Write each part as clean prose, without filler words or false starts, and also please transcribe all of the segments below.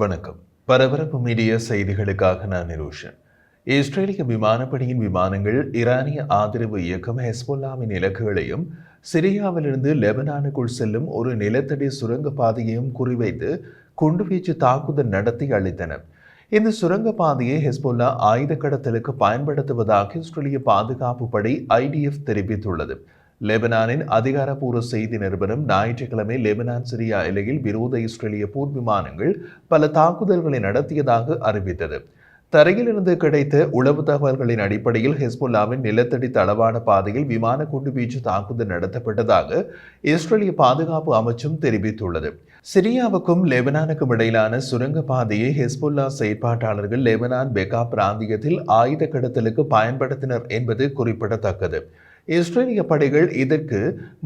வணக்கம். பரபரப்பு மீடியா செய்திகளுக்காக நான் நிரோஷன். இஸ்ரேலிய விமானப்படையின் விமானங்கள் ஈரானிய ஆதரவு இயக்கம் ஹெஸ்பொல்லாவின் இலக்குகளையும் சிரியாவிலிருந்து லெபனானுக்குள் செல்லும் ஒரு நிலத்தடி சுரங்க பாதையையும் குறிவைத்து குண்டுவீச்சு தாக்குதல் நடத்தி அளித்தன. இந்த சுரங்க பாதையை ஹெஸ்பொல்லா ஆயுத கடத்தலுக்கு பயன்படுத்துவதாக இஸ்ரேலிய பாதுகாப்பு படை IDF தெரிவித்துள்ளது. லெபனானின் அதிகாரப்பூர்வ செய்தி நிறுவனம் ஞாயிற்றுக்கிழமை லெபனான் சிரியா எல்லையில் விரோத இஸ்ரேலிய போர் விமானங்கள் பல தாக்குதல்களை நடத்தியதாக அறிவித்தது. தரையிலிருந்து கிடைத்த உளவு தகவல்களின் அடிப்படையில் ஹெஸ்பொல்லாவின் நிலத்தடி தளவாட பாதையில் விமான குண்டுவீச்சு தாக்குதல் நடத்தப்பட்டதாக இஸ்ரேலிய பாதுகாப்பு அமைச்சும் தெரிவித்துள்ளது. சிரியாவுக்கும் லெபனானுக்கும் இடையிலான சுரங்க பாதையை ஹெஸ்பொல்லா செயற்பாட்டாளர்கள் லெபனான் பெகா பிராந்தியத்தில் ஆயுத கடத்தலுக்கு பயன்படுத்தினர் என்பது குறிப்பிடத்தக்கது. இஸ்ரேலிய படைகள் இதற்கு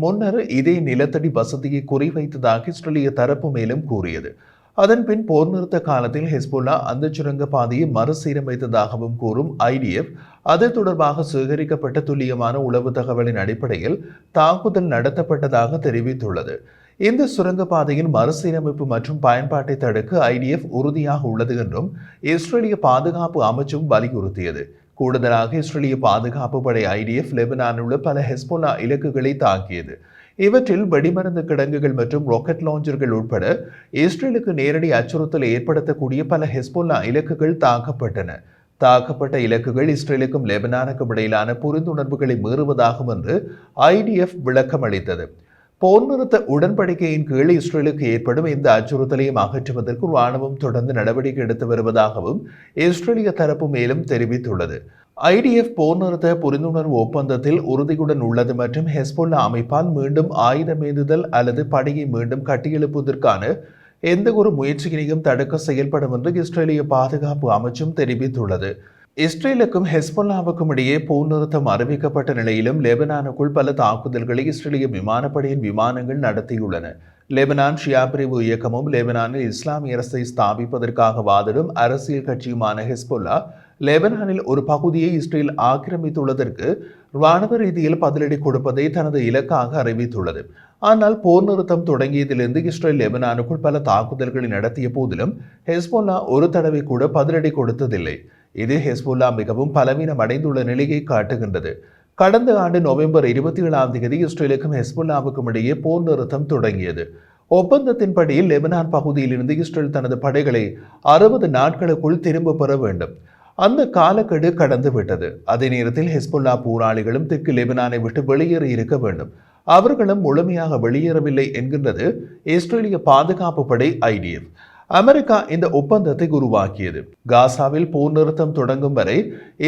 முன்னர் இதே நிலத்தடி வசதியை குறிவைத்ததாக இஸ்ரேலிய தரப்பு மேலும் கூறியது. அதன்பின் போர் நிறுத்த காலத்தில் ஹெஸ்பொல்லா அந்த சுரங்க பாதையை மறுசீரமைத்ததாகவும் கூறும் IDF அது தொடர்பாக சேகரிக்கப்பட்ட துல்லியமான உளவு தகவலின் அடிப்படையில் தாக்குதல் நடத்தப்பட்டதாக தெரிவித்துள்ளது. இந்த சுரங்க பாதையின் மறுசீரமைப்பு மற்றும் பயன்பாட்டை தடுக்க IDF உறுதியாக உள்ளது என்றும் இஸ்ரேலிய பாதுகாப்பு அமைச்சும் வலியுறுத்தியது. கூடுதலாக இஸ்ரேலிய பாதுகாப்பு படை IDF லெபனானில் உள்ள பல ஹெஸ்பொல்லா இலக்குகளை தாக்கியது. இவற்றில் வெடிமருந்து கிடங்குகள் மற்றும் ராக்கெட் லாஞ்சர்கள் உட்பட இஸ்ரேலுக்கு நேரடி அச்சுறுத்தலை ஏற்படுத்தக்கூடிய பல ஹெஸ்பொல்லா இலக்குகள் தாக்கப்பட்டன. தாக்கப்பட்ட இலக்குகள் இஸ்ரேலுக்கும் லெபனானுக்கும் இடையிலான புரிந்துணர்வுகளை மீறுவதாகும் என்று IDF விளக்கம் அளித்தது. போர் நிறுத்த உடன்படிக்கையின் கீழ் இஸ்ரேலுக்கு ஏற்படும் இந்த அச்சுறுத்தலையும் அகற்றுவதற்கு ராணுவம் தொடர்ந்து நடவடிக்கை எடுத்து வருவதாகவும் இஸ்ரேலிய தரப்பு மேலும் தெரிவித்துள்ளது. IDF போர் நிறுத்த புரிந்துணர்வு ஒப்பந்தத்தில் உறுதியுடன் உள்ளது மற்றும் ஹெஸ்பொல்லா அமைப்பால் மீண்டும் ஆயுதமேந்துதல் அல்லது படையை மீண்டும் கட்டியெழுப்புவதற்கான எந்த ஒரு முயற்சியினையும் தடுக்க செயல்படும் என்று இஸ்ரேலிய பாதுகாப்பு அமைச்சும் தெரிவித்துள்ளது. இஸ்ரேலுக்கும் ஹெஸ்பொல்லாவுக்கும் இடையே போர் நிறுத்தம் அறிவிக்கப்பட்ட நிலையிலும் லெபனானுக்குள் பல தாக்குதல்களை இஸ்ரேலிய விமானப்படையின் விமானங்கள் நடத்தியுள்ளன. லெபனான் ஷியா பிரிவு இயக்கமும் லெபனானில் இஸ்லாமிய அரசை ஸ்தாபிப்பதற்காக வாதிடும் அரசியல் கட்சியுமான ஹெஸ்பொல்லா லெபனானில் ஒரு பகுதியை இஸ்ரேல் ஆக்கிரமித்துள்ளதற்கு இராணுவ ரீதியில் பதிலடி கொடுப்பதை தனது இலக்காக அறிவித்துள்ளது. ஆனால் போர் நிறுத்தம் தொடங்கியதிலிருந்து இஸ்ரேல் லெபனானுக்குள் பல தாக்குதல்களை நடத்திய போதிலும் ஹெஸ்பொல்லா ஒரு தடவை கூட பதிலடி கொடுத்ததில்லை. இது ஹெஸ்பொல்லா மிகவும் பலவீனம் அடைந்துள்ள நிலையை காட்டுகின்றது. கடந்த ஆண்டு நவம்பர் 27 இஸ்ரேலுக்கும் ஹெஸ்பொல்லாவுக்கும் இடையே போர் நிறுத்தம் தொடங்கியது. ஒப்பந்தத்தின்படி லெபனான் பகுதியிலிருந்து இஸ்ரேல் தனது படைகளை 60 நாட்களுக்குள் திரும்ப பெற வேண்டும். அந்த காலக்கெடு கடந்து விட்டது. அதே நேரத்தில் ஹெஸ்பொல்லா போராளிகளும் தெற்கு லெபனானை விட்டு வெளியேறி இருக்க வேண்டும். அவர்களும் முழுமையாக வெளியேறவில்லை என்கின்றது இஸ்ரேலிய பாதுகாப்பு படை IDF. அமெரிக்கா இந்த ஒப்பந்தத்தை உருவாக்கியது. காசாவில் போர் நிறுத்தம் தொடங்கும் வரை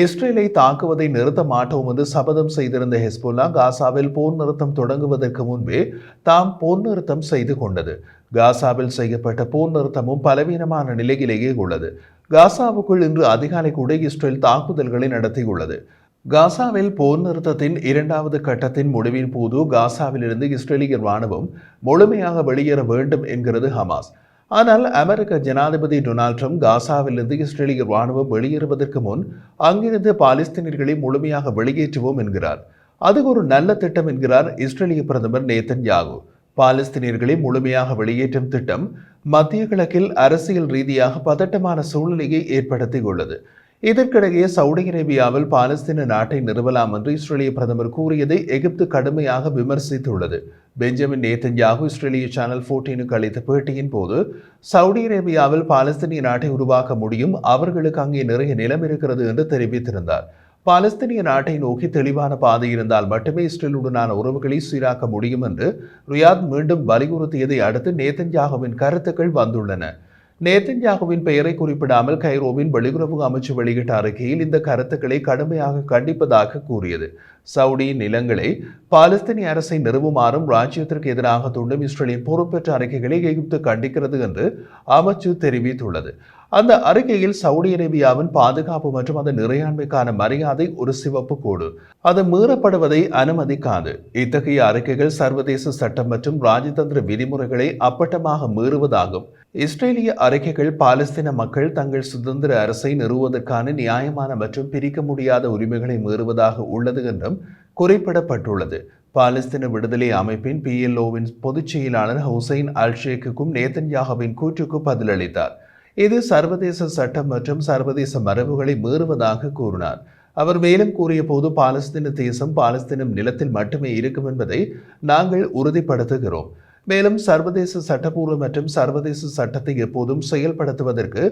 இஸ்ரேலை தாக்குவதை நிறுத்த மாட்டோம் என்று சபதம் செய்திருந்த ஹெஸ்பொல்லா காசாவில் போர் நிறுத்தம் தொடங்குவதற்கு முன்பே தாம் போர் நிறுத்தம் செய்து கொண்டது. காசாவில் செய்யப்பட்ட போர் நிறுத்தமும் பலவீனமான நிலையிலேயே உள்ளது. காசாவுக்குள் இன்று அதிகாலை கூட இஸ்ரேல் தாக்குதல்களை நடத்தியுள்ளது. காசாவில் போர் நிறுத்தத்தின் 2வது கட்டத்தின் முடிவின் போது காசாவிலிருந்து இஸ்ரேலிய இராணுவம் முழுமையாக வெளியேற வேண்டும் என்கிறது ஹமாஸ். ஆனால் அமெரிக்க ஜனாதிபதி டொனால்ட் ட்ரம்ப் காசாவிலிருந்து இஸ்ரேலிய இராணுவம் வெளியேறுவதற்கு முன் அங்கிருந்து பாலஸ்தீனியர்களை முழுமையாக வெளியேற்றுவோம் என்கிறார். அது ஒரு நல்ல திட்டம் என்கிறார் இஸ்ரேலிய பிரதமர் நேதன்யாகு. பாலஸ்தீனியர்களை முழுமையாக வெளியேற்றும் திட்டம் மத்திய கிழக்கில் அரசியல் ரீதியாக பதட்டமான சூழ்நிலையை ஏற்படுத்தியுள்ளது. இதற்கிடையே சவுதி அரேபியாவில் பாலஸ்தீன நாட்டை நிறுவலாம் என்று இஸ்ரேலிய பிரதமர் கூறியதை எகிப்து கடுமையாக விமர்சித்துள்ளது. பெஞ்சமின் நேதன்யாகு இஸ்ரேலிய சேனல் 14க்கு அளித்த பேட்டியின் போது சவுதி அரேபியாவில் பாலஸ்தீனிய நாட்டை உருவாக்க முடியும், அவர்களுக்கு அங்கே நிறைய நிலம் இருக்கிறது என்று தெரிவித்திருந்தார். பாலஸ்தீனிய நாட்டை நோக்கி தெளிவான பாதை இருந்தால் மட்டுமே இஸ்ரேலுடனான உறவுகளை சீராக்க முடியும் என்று ரியாத் மீண்டும் வலியுறுத்தியதை அடுத்து நேதன்யாகுவின் கருத்துக்கள் வந்துள்ளன. நேதன்யாகுவின் பெயரை குறிப்பிடாமல் கைரோவின் வெளியுறவு அமைச்சு வெளியிட்ட அறிக்கையில் இந்த கருத்துக்களை கடுமையாக கண்டிப்பதாக கூறியது. சவுடி நிலங்களை பாலஸ்தீனிய அரசை நிறுவுமாறும் ராஜ்யத்திற்கு எதிராக தூண்டும் இஸ்ரேலின் பொறுப்பேற்ற அறிக்கைகளை எகிப்து கண்டிக்கிறது என்று அமைச்சு தெரிவித்துள்ளது. அந்த அறிக்கையில் சவுதி அரேபியாவின் பாதுகாப்பு மற்றும் அதன் இறையாண்மைக்கான மரியாதை ஒரு சிவப்பு கோடு, அது மீறப்படுவதை அனுமதிக்காது. இத்தகைய அறிக்கைகள் சர்வதேச சட்டம் மற்றும் ராஜதந்திர விதிமுறைகளை அப்பட்டமாக மீறுவதாகும். இஸ்ரேலிய அறிக்கைகள் பாலஸ்தீன மக்கள் தங்கள் சுதந்திர அரசை நிறுவுவதற்கான நியாயமான மற்றும் பிரிக்க முடியாத உரிமைகளை மீறுவதாக உள்ளது என்றும் குறிப்பிடப்பட்டுள்ளது. பாலஸ்தீன விடுதலை அமைப்பின் PLOவின் பொதுச் செயலாளர் ஹுசைன் அல் ஷேக்குக்கும் நேதன்யாகுவின் கூற்றுக்கு பதிலளித்தார். இது சர்வதேச சட்டம் மற்றும் சர்வதேச மரபுகளை மீறுவதாக கூறினார். அவர் மேலும் கூறிய போது, பாலஸ்தீன தேசம் பாலஸ்தீனம் நிலத்தில் மட்டுமே இருக்கும் என்பதை நாங்கள் உறுதிப்படுத்துகிறோம். மேலும் சர்வதேச சட்டப்பூர்வ மற்றும் சர்வதேச சட்டத்தை எப்போதும் செயல்படுத்துவதற்கு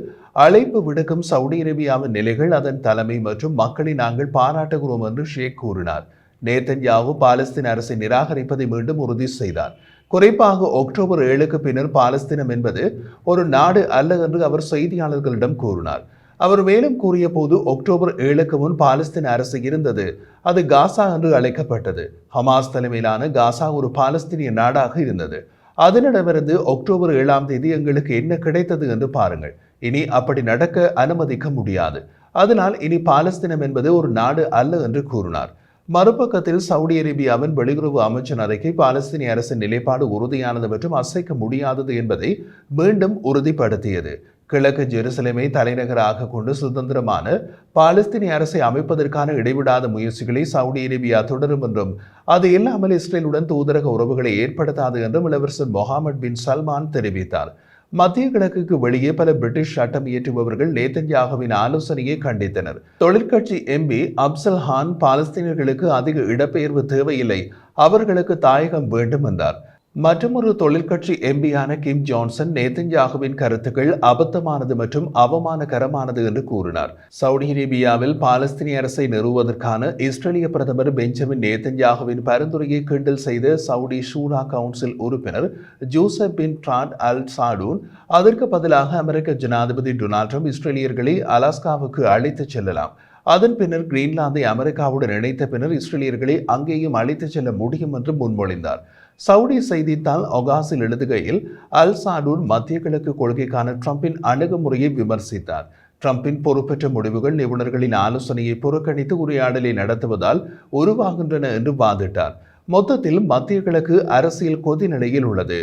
அழைப்பு விடுக்கும் சவுதி அரேபியாவின் நிலைகள், அதன் தலைமை மற்றும் மக்களை நாங்கள் பாராட்டுகிறோம் என்று ஷேக் கூறினார். நேதன்யாகு பாலஸ்தீன அரசை நிராகரிப்பதை மீண்டும் உறுதி செய்தார். குறிப்பாக அக்டோபர் 7க்கு பின்னர் பாலஸ்தீனம் என்பது ஒரு நாடு அல்ல என்று அவர் செய்தியாளர்களிடம் கூறினார். அவர் மேலும் கூறிய போது, அக்டோபர் 7க்கு முன் பாலஸ்தீன அரசு இருந்தது, அது காசா என்று அழைக்கப்பட்டது. ஹமாஸ் தலைமையிலான காசா ஒரு பாலஸ்தீனிய நாடாக இருந்தது. அதனிடமிருந்து அக்டோபர் 7ஆம் தேதி எங்களுக்கு என்ன கிடைத்தது என்று பாருங்கள். இனி அப்படி நடக்க அனுமதிக்க முடியாது. அதனால் இனி பாலஸ்தீனம் என்பது ஒரு நாடு அல்ல என்று கூறினார். மறுபக்கத்தில் சவுதி அரேபியாவின் வெளியுறவு அமைச்சர் அறிக்கை பாலஸ்தீனிய அரசின் நிலைப்பாடு உறுதியானது மற்றும் அசைக்க முடியாதது என்பதை மீண்டும் உறுதிப்படுத்தியது. கிழக்கு ஜெருசலேமை தலைநகராக கொண்டு சுதந்திரமான பாலஸ்தீனிய அரசை அமைப்பதற்கான இடைவிடாத முயற்சிகளை சவுதி அரேபியா தொடரும் என்றும், அது இல்லாமல் இஸ்ரேலுடன் தூதரக உறவுகளை ஏற்படுத்தாது என்றும் இளவரசர் முகமது பின் சல்மான் தெரிவித்தார். மத்திய கிழக்குக்கு வெளியே பல பிரிட்டிஷ் சட்டம் இயற்றுபவர்கள் நேதன்யாகுவின் ஆலோசனையை கண்டித்தனர். தொழிற்கட்சி எம்பி அப்சல் ஹான் பாலஸ்தீனர்களுக்கு அதிக இடப்பெயர்வு தேவையில்லை, அவர்களுக்கு தாயகம் வேண்டும் என்றார். மற்றொரு தொழிற்கட்சி எம்பியான கிம் ஜான்சன் நேதன்யாகுவின் கருத்துக்கள் அபத்தமானது மற்றும் அவமானகரமானது என்று கூறினார். சவுதி அரேபியாவில் பாலஸ்தீனிய அரசை நிறுவுவதற்கான இஸ்ரேலிய பிரதமர் பெஞ்சமின் நேதன்யாகுவின் பரிந்துரையை கிண்டல் செய்த சவுதி ஷூரா கவுன்சில் உறுப்பினர் ஜோசப் பின் ட்ராட் அல் சாடூன், அதற்கு பதிலாக அமெரிக்க ஜனாதிபதி டொனால்ட் ட்ரம்ப் இஸ்ரேலியர்களை அலாஸ்காவுக்கு அழைத்துச் செல்லலாம், அதன் பின்னர் கிரீன்லாந்தை அமெரிக்காவுடன் இணைத்த பின்னர் இஸ்ரேலியர்களை அங்கேயும் அழைத்துச் செல்ல முடியும் என்று முன்மொழிந்தார். சவுடி செய்தித்தாள் ஒகாஸில் எழுதுகையில், அல் சாடூன் மத்திய கிழக்கு கொள்கைக்கான ட்ரம்பின் அணுகுமுறையை விமர்சித்தார். ட்ரம்பின் பொறுப்பற்ற முடிவுகள் நிபுணர்களின் ஆலோசனையை புறக்கணித்து உரையாடலை நடத்துவதால் உருவாகின்றன என்று வாதிட்டார். மொத்தத்தில் மத்திய கிழக்கு அரசியல் கொதி நிலையில் உள்ளது.